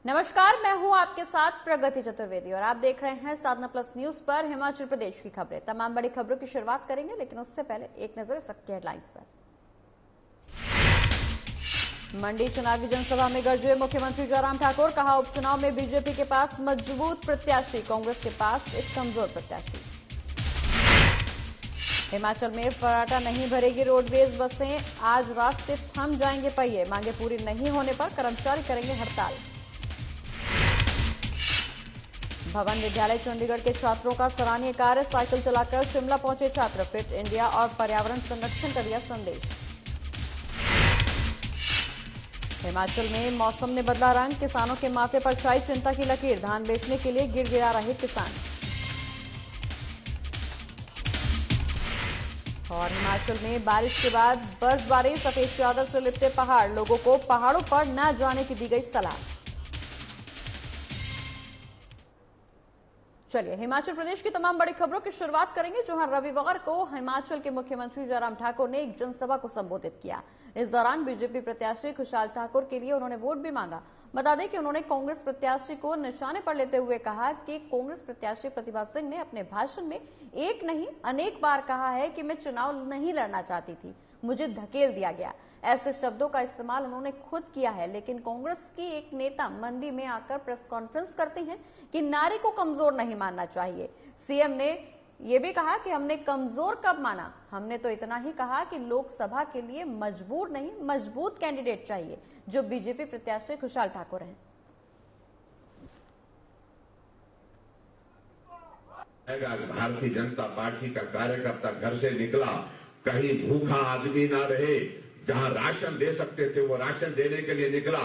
नमस्कार, मैं हूं आपके साथ प्रगति चतुर्वेदी और आप देख रहे हैं साधना प्लस न्यूज पर हिमाचल प्रदेश की खबरें। तमाम बड़ी खबरों की शुरुआत करेंगे, लेकिन उससे पहले एक नजर सबकी हेडलाइंस पर। मंडी चुनावी जनसभा में गरजे मुख्यमंत्री जयराम ठाकुर, कहा उपचुनाव में बीजेपी के पास मजबूत प्रत्याशी, कांग्रेस के पास एक कमजोर प्रत्याशी। हिमाचल में फर्राटा नहीं भरेगी रोडवेज बसें, आज रात से थम जाएंगे पहिए, मांगे पूरी नहीं होने पर कर्मचारी करेंगे हड़ताल। भवन विद्यालय चंडीगढ़ के छात्रों का सराहनीय कार्य, साइकिल चलाकर शिमला पहुंचे छात्र, फिट इंडिया और पर्यावरण संरक्षण का दिया संदेश। हिमाचल में मौसम ने बदला रंग, किसानों के माथे पर छाई चिंता की लकीर, धान बेचने के लिए गिड़गिड़ा रहे किसान। और हिमाचल में बारिश के बाद बर्फबारी, सफेद चादर से लिपटे पहाड़, लोगों को पहाड़ों पर न जाने की दी गई सलाह। चलिए हिमाचल प्रदेश की तमाम बड़ी खबरों की शुरुआत करेंगे, जहां रविवार को हिमाचल के मुख्यमंत्री जयराम ठाकुर ने एक जनसभा को संबोधित किया। इस दौरान बीजेपी प्रत्याशी खुशहाल ठाकुर के लिए उन्होंने वोट भी मांगा। बता दें कि उन्होंने कांग्रेस प्रत्याशी को निशाने पर लेते हुए कहा कि कांग्रेस प्रत्याशी प्रतिभा सिंह ने अपने भाषण में एक नहीं अनेक बार कहा है कि मैं चुनाव नहीं लड़ना चाहती थी, मुझे धकेल दिया गया। ऐसे शब्दों का इस्तेमाल उन्होंने खुद किया है, लेकिन कांग्रेस की एक नेता मंडी में आकर प्रेस कॉन्फ्रेंस करते हैं कि नारी को कमजोर नहीं मानना चाहिए। सीएम ने यह भी कहा कि हमने कमजोर कब माना, हमने तो इतना ही कहा कि लोकसभा के लिए मजबूर नहीं मजबूत कैंडिडेट चाहिए, जो बीजेपी प्रत्याशी खुशहाल ठाकुर हैं। भारतीय जनता पार्टी का कार्यकर्ता घर से निकला, कहीं भूखा आदमी ना रहे, जहां राशन दे सकते थे वो राशन देने के लिए निकला,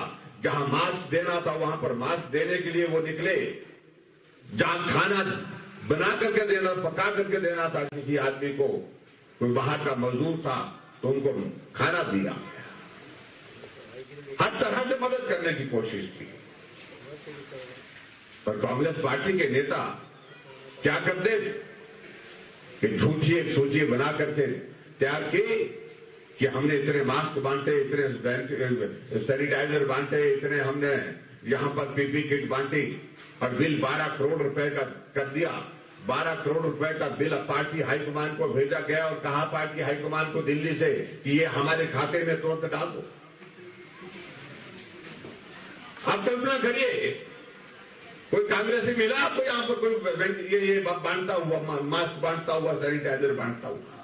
जहां मास्क देना था वहां पर मास्क देने के लिए वो निकले, जहां खाना बना करके देना, पका करके देना था किसी आदमी को, कोई बाहर का मजदूर था तो उनको खाना दिया, हर तरह से मदद करने की कोशिश की। पर कांग्रेस पार्टी के नेता क्या करते कि झूठी एक सूची बना करके तैयार की कि हमने इतने मास्क बांटे, इतने सैनिटाइजर बांटे, इतने हमने यहां पर पीपी किट बांटी और बिल 12 करोड़ रुपए का कर दिया। 12 करोड़ रुपए का बिल पार्टी हाईकमान को भेजा गया और कहा पार्टी हाईकमान को दिल्ली से कि ये हमारे खाते में तुरंत डाल दो। आप कल्पना करिए, कोई कांग्रेसी मिला आपको यहां पर कोई ये बांटता हुआ, मास्क बांटता हुआ, सैनिटाइजर बांटता हुआ।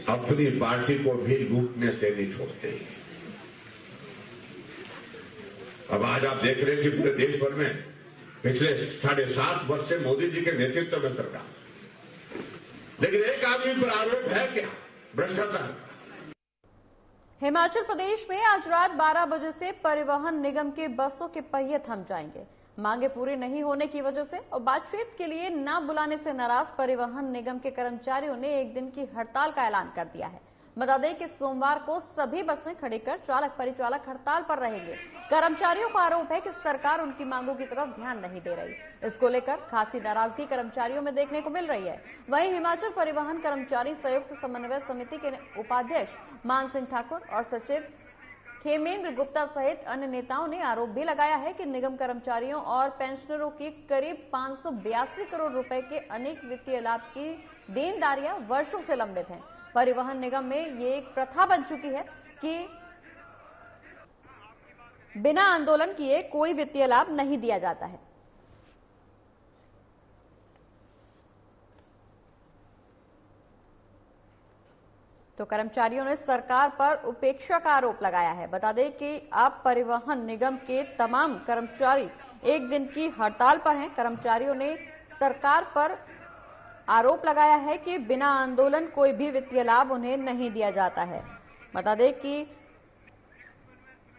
अपनी पार्टी को भी लूटने से नहीं छोड़ते। अब आज आप देख रहे हैं कि पूरे देश भर में पिछले 7.5 वर्ष से मोदी जी के नेतृत्व में सरकार, लेकिन एक आदमी पर आरोप है क्या? भ्रष्टाचार। हिमाचल प्रदेश में आज रात 12 बजे से परिवहन निगम के बसों के पहिए थम जाएंगे। मांगे पूरी नहीं होने की वजह से और बातचीत के लिए न बुलाने से नाराज परिवहन निगम के कर्मचारियों ने एक दिन की हड़ताल का ऐलान कर दिया है। बता दें कि सोमवार को सभी बसें खड़ी कर चालक परिचालक हड़ताल पर रहेंगे। कर्मचारियों का आरोप है कि सरकार उनकी मांगों की तरफ ध्यान नहीं दे रही। इसको लेकर खासी नाराजगी कर्मचारियों में देखने को मिल रही है। वहीं हिमाचल परिवहन कर्मचारी संयुक्त समन्वय समिति के उपाध्यक्ष मान सिंह ठाकुर और सचिव खेमेंद्र गुप्ता सहित अन्य नेताओं ने आरोप भी लगाया है कि निगम कर्मचारियों और पेंशनरों की करीब 582 करोड़ रुपए के अनेक वित्तीय लाभ की देनदारियां वर्षों से लंबित हैं। परिवहन निगम में ये एक प्रथा बन चुकी है कि बिना आंदोलन किए कोई वित्तीय लाभ नहीं दिया जाता है। तो कर्मचारियों ने सरकार पर उपेक्षा का आरोप लगाया है। बता दें कि अब परिवहन निगम के तमाम कर्मचारी एक दिन की हड़ताल पर हैं। कर्मचारियों ने सरकार पर आरोप लगाया है कि बिना आंदोलन कोई भी वित्तीय लाभ उन्हें नहीं दिया जाता है। बता दें कि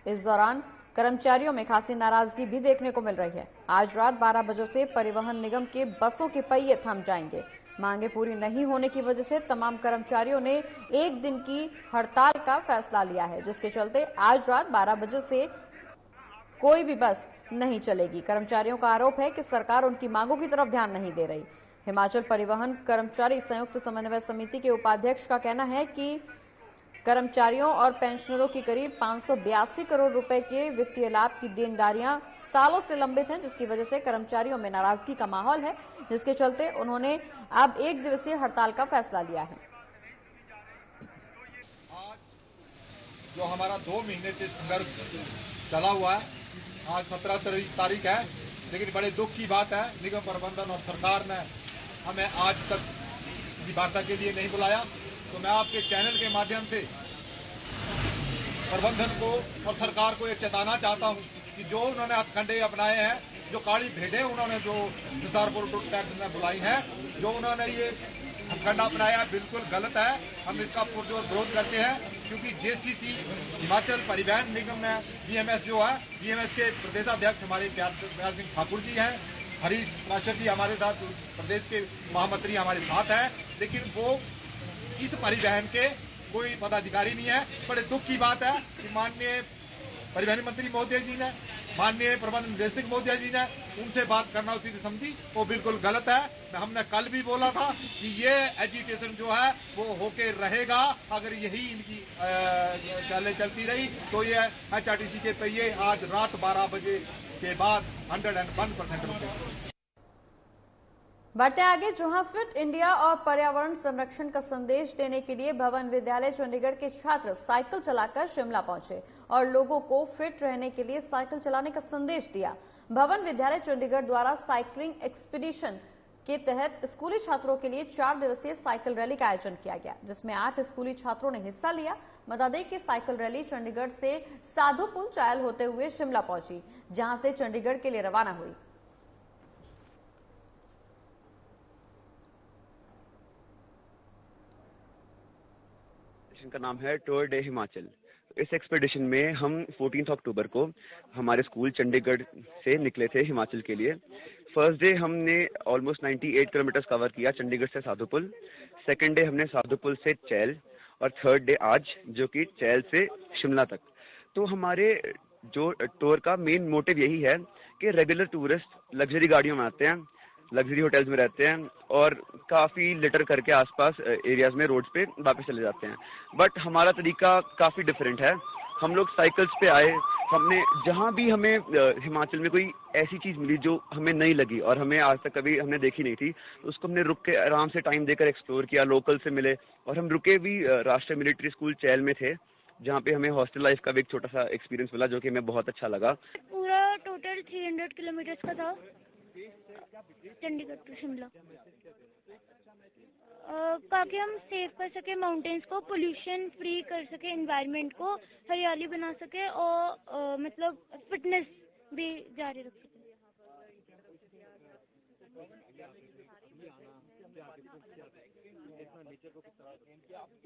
इस दौरान कर्मचारियों में खासी नाराजगी भी देखने को मिल रही है। आज रात 12 बजे से परिवहन निगम के बसों के पहिए थम जाएंगे। मांगे पूरी नहीं होने की वजह से तमाम कर्मचारियों ने एक दिन की हड़ताल का फैसला लिया है, जिसके चलते आज रात 12 बजे से कोई भी बस नहीं चलेगी। कर्मचारियों का आरोप है कि सरकार उनकी मांगों की तरफ ध्यान नहीं दे रही। हिमाचल परिवहन कर्मचारी संयुक्त समन्वय समिति के उपाध्यक्ष का कहना है कि कर्मचारियों और पेंशनरों की करीब 582 करोड़ रुपए के वित्तीय लाभ की देनदारियां सालों से लंबित हैं, जिसकी वजह से कर्मचारियों में नाराजगी का माहौल है, जिसके चलते उन्होंने अब 1 दिवसीय हड़ताल का फैसला लिया है। आज जो हमारा 2 महीने से संघर्ष चला हुआ है, आज 17 तारीख है, लेकिन बड़े दुख की बात है निगम प्रबंधन और सरकार ने हमें आज तक किसी वार्ता के लिए नहीं बुलाया। तो मैं आपके चैनल के माध्यम से प्रबंधन को और सरकार को ये चेताना चाहता हूं कि जो उन्होंने हथकंडे अपनाए हैं, जो काली भेड़ें उन्होंने जो छतरपुर टैक्स में बुलाई हैं, जो उन्होंने ये हथकंडा अपनाया है, बिल्कुल गलत है। हम इसका पुरजोर विरोध करते हैं, क्योंकि जेसीसी हिमाचल परिवहन निगम में बीएमएस जो है, बीएमएस के प्रदेशाध्यक्ष हमारे प्यार सिंह ठाकुर जी हैं, हरीश मास्टर जी हमारे साथ, प्रदेश के महामंत्री हमारे साथ हैं, लेकिन वो इस परिवहन के कोई पदाधिकारी नहीं है। बड़े दुख की बात है कि माननीय परिवहन मंत्री महोदय जी ने, माननीय प्रबंध निदेशक महोदय जी ने उनसे बात करना उचित समझी, वो बिल्कुल गलत है। हमने कल भी बोला था कि ये एजुटेशन जो है वो होके रहेगा। अगर यही इनकी चालें चलती रही तो ये HRTC के पहिए आज रात 12 बजे के बाद 101% रुके। बढ़ते आगे, जहां फिट इंडिया और पर्यावरण संरक्षण का संदेश देने के लिए भवन विद्यालय चंडीगढ़ के छात्र साइकिल चलाकर शिमला पहुंचे और लोगों को फिट रहने के लिए साइकिल चलाने का संदेश दिया। भवन विद्यालय चंडीगढ़ द्वारा साइकिलिंग एक्सपीडिशन के तहत स्कूली छात्रों के लिए 4 दिवसीय साइकिल रैली का आयोजन किया गया, जिसमें 8 स्कूली छात्रों ने हिस्सा लिया। बता दें कि साइकिल रैली चंडीगढ़ से साधुपुल चायल होते हुए शिमला पहुंची, जहां से चंडीगढ़ के लिए रवाना हुई। का नाम है टूर डे हिमाचल। इस एक्सपेडिशन में हम 14 अक्टूबर को हमारे स्कूल चंडीगढ़ से निकले थे हिमाचल के लिए। फर्स्ट डे हमने ऑलमोस्ट 98 किलोमीटर कवर किया चंडीगढ़ से साधुपुल। सेकंड डे हमने साधुपुल से चैल, और थर्ड डे आज जो कि चैल से शिमला तक। तो हमारे जो टूर का मेन मोटिव यही है कि रेगुलर टूरिस्ट लग्जरी गाड़ियों में आते हैं, लग्जरी होटल्स में रहते हैं और काफ़ी लिटर करके आसपास एरियाज में रोड्स पे वापस चले जाते हैं। बट हमारा तरीका काफ़ी डिफरेंट है। हम लोग साइकिल्स पे आए। हमने जहाँ भी हमें हिमाचल में कोई ऐसी चीज़ मिली जो हमें नहीं लगी और हमें आज तक कभी हमने देखी नहीं थी, तो उसको हमने रुक के आराम से टाइम देकर एक्सप्लोर किया, लोकल से मिले। और हम रुके भी राष्ट्रीय मिलिट्री स्कूल चैल में थे, जहाँ पे हमें हॉस्टल लाइफ का भी एक छोटा सा एक्सपीरियंस मिला, जो कि हमें बहुत अच्छा लगा। पूरा टोटल 300 किलोमीटर का था चंडीगढ़ टू शिमला, ताकि हम सेव कर सके माउंटेन्स को, पोल्यूशन फ्री कर सके एनवायरनमेंट को, हरियाली बना सके और मतलब फिटनेस भी जारी रख सके।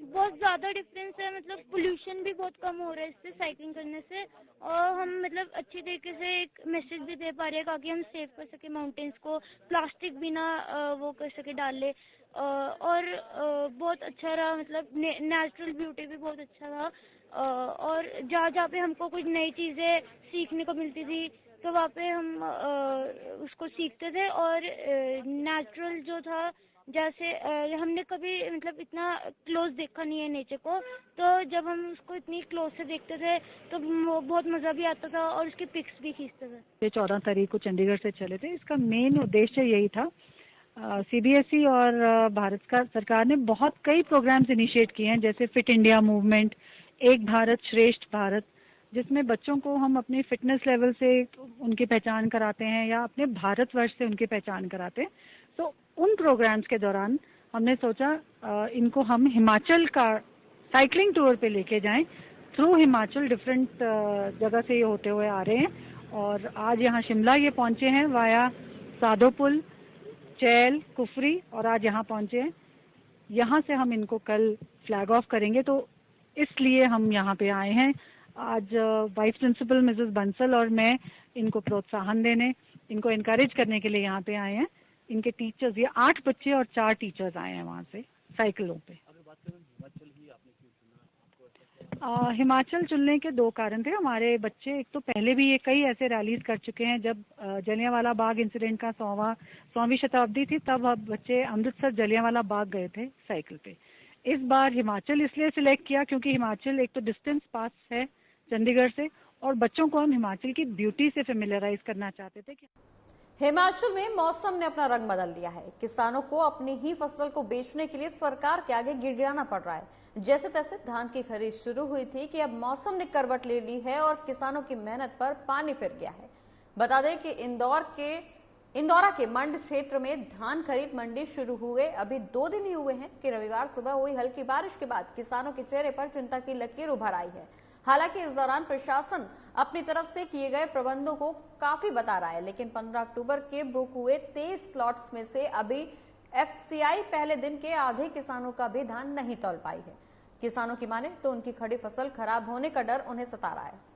बहुत ज़्यादा डिफरेंस है, मतलब पोल्यूशन भी बहुत कम हो रहा है इससे, साइकिलिंग करने से। और हम मतलब अच्छी तरीके से एक मैसेज भी दे पा रहे हैं ताकि हम सेव कर सके माउंटेन्स को, प्लास्टिक भी ना वो कर सके डाले। और बहुत अच्छा रहा, मतलब नेचुरल ब्यूटी भी बहुत अच्छा रहा। और जहाँ जहाँ पे हमको कुछ नई चीज़ें सीखने को मिलती थी तो वहाँ पे हम उसको सीखते थे। और नेचुरल जो था, जैसे हमने कभी मतलब इतना क्लोज देखा नहीं है नेचर को, तो जब हम उसको इतनी क्लोज से देखते थे तो बहुत मज़ा भी आता था और उसके पिक्स भी खींचते थे। ये 14 तारीख को चंडीगढ़ से चले थे। इसका मेन उद्देश्य यही था, CBSE और भारत का सरकार ने बहुत कई प्रोग्राम्स इनिशिएट किए हैं, जैसे फिट इंडिया मूवमेंट, एक भारत श्रेष्ठ भारत, जिसमें बच्चों को हम अपनी फिटनेस लेवल से उनकी पहचान कराते हैं या अपने भारतवर्ष से उनकी पहचान कराते हैं। तो उन प्रोग्राम्स के दौरान हमने सोचा इनको हम हिमाचल का साइकिलिंग टूर पे लेके जाएं। थ्रू हिमाचल डिफरेंट जगह से ये होते हुए आ रहे हैं और आज यहाँ शिमला ये पहुँचे हैं वाया साधुपुल, चैल, कुफरी, और आज यहाँ पहुँचे हैं। यहाँ से हम इनको कल फ्लैग ऑफ करेंगे, तो इसलिए हम यहाँ पे आए हैं। आज वाइस प्रिंसिपल मिसेस बंसल और मैं इनको प्रोत्साहन देने, इनको इनकरेज करने के लिए यहाँ पे आए हैं। इनके टीचर्स, ये 8 बच्चे और 4 टीचर्स आए हैं वहाँ से साइकिलों पे। हिमाचल चुनने के 2 कारण थे हमारे बच्चे। एक तो पहले भी ये कई ऐसे रैलीज कर चुके हैं, जब जलियांवाला बाग इंसिडेंट का 100वीं शताब्दी थी, तब बच्चे अमृतसर जलियांवाला बाग गए थे साइकिल पे। इस बार हिमाचल इसलिए सिलेक्ट किया क्योंकि हिमाचल एक तो डिस्टेंस पास है चंडीगढ़ से, और बच्चों को हम हिमाचल की ब्यूटी से फेमिलियराइज करना चाहते थे। हिमाचल में मौसम ने अपना रंग बदल लिया है। किसानों को अपनी ही फसल को बेचने के लिए सरकार के आगे गिड़गिड़ाना पड़ रहा है। जैसे तैसे धान की खरीद शुरू हुई थी कि अब मौसम ने करवट ले ली है और किसानों की मेहनत पर पानी फिर गया है। बता दें कि इंदौरा के मंड क्षेत्र में धान खरीद मंडी शुरू हुए अभी 2 दिन ही हुए हैं कि रविवार सुबह हुई हल्की बारिश के बाद किसानों के चेहरे पर चिंता की लकीर उभर आई है। हालांकि इस दौरान प्रशासन अपनी तरफ से किए गए प्रबंधों को काफी बता रहा है, लेकिन 15 अक्टूबर के बुक हुए 23 स्लॉट्स में से अभी एफसीआई पहले दिन के आधे किसानों का भी धान नहीं तौल पाई है। किसानों की माने तो उनकी खड़ी फसल खराब होने का डर उन्हें सता रहा है।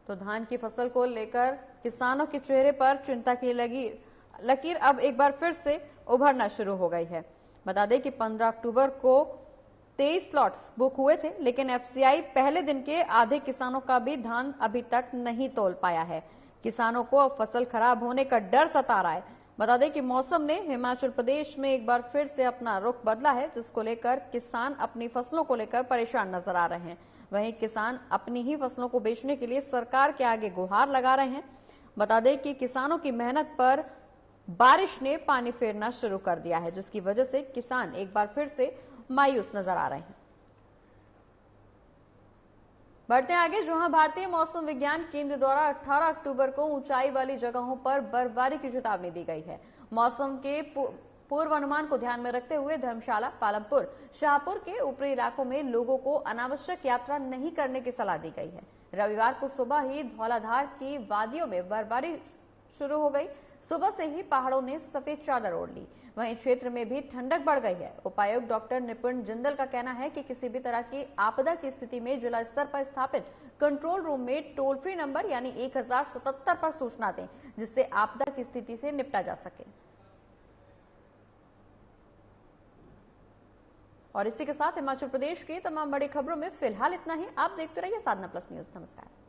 तो धान की फसल को लेकर किसानों के चेहरे पर चिंता की लकीर अब एक बार फिर से उभरना शुरू हो गई है। बता दें कि 15 अक्टूबर को 23 स्लॉट्स बुक हुए थे, लेकिन एफसीआई पहले दिन के आधे किसानों का भी धान अभी तक नहीं तौल पाया है। किसानों को अब फसल खराब होने का डर सता रहा है। बता दें कि मौसम ने हिमाचल प्रदेश में एक बार फिर से अपना रुख बदला है, जिसको लेकर किसान अपनी फसलों को लेकर परेशान नजर आ रहे हैं। वहीं किसान अपनी ही फसलों को बेचने के लिए सरकार के आगे गुहार लगा रहे हैं। बता दें कि किसानों की मेहनत पर बारिश ने पानी फेरना शुरू कर दिया है, जिसकी वजह से किसान एक बार फिर से मायूस नजर आ रहे हैं। बढ़ते आगे, जहां भारतीय मौसम विज्ञान केंद्र द्वारा 18 अक्टूबर को ऊंचाई वाली जगहों पर बर्फबारी की चेतावनी दी गई है। मौसम के पूर्व अनुमान को ध्यान में रखते हुए धर्मशाला, पालमपुर, शाहपुर के ऊपरी इलाकों में लोगों को अनावश्यक यात्रा नहीं करने की सलाह दी गई है। रविवार को सुबह ही धौलाधार की वादियों में बर्फबारी शुरू हो गई। सुबह से ही पहाड़ों ने सफेद चादर ओढ़ ली। वहीं क्षेत्र में भी ठंडक बढ़ गई है। उपायुक्त डॉक्टर निपुण जिंदल का कहना है कि किसी भी तरह की आपदा की स्थिति में जिला स्तर पर स्थापित कंट्रोल रूम में टोल फ्री नंबर यानी 1077 पर सूचना दें, जिससे आपदा की स्थिति से निपटा जा सके। और इसी के साथ हिमाचल प्रदेश के तमाम बड़ी खबरों में फिलहाल इतना ही। आप देखते रहिए साधना प्लस न्यूज। नमस्कार।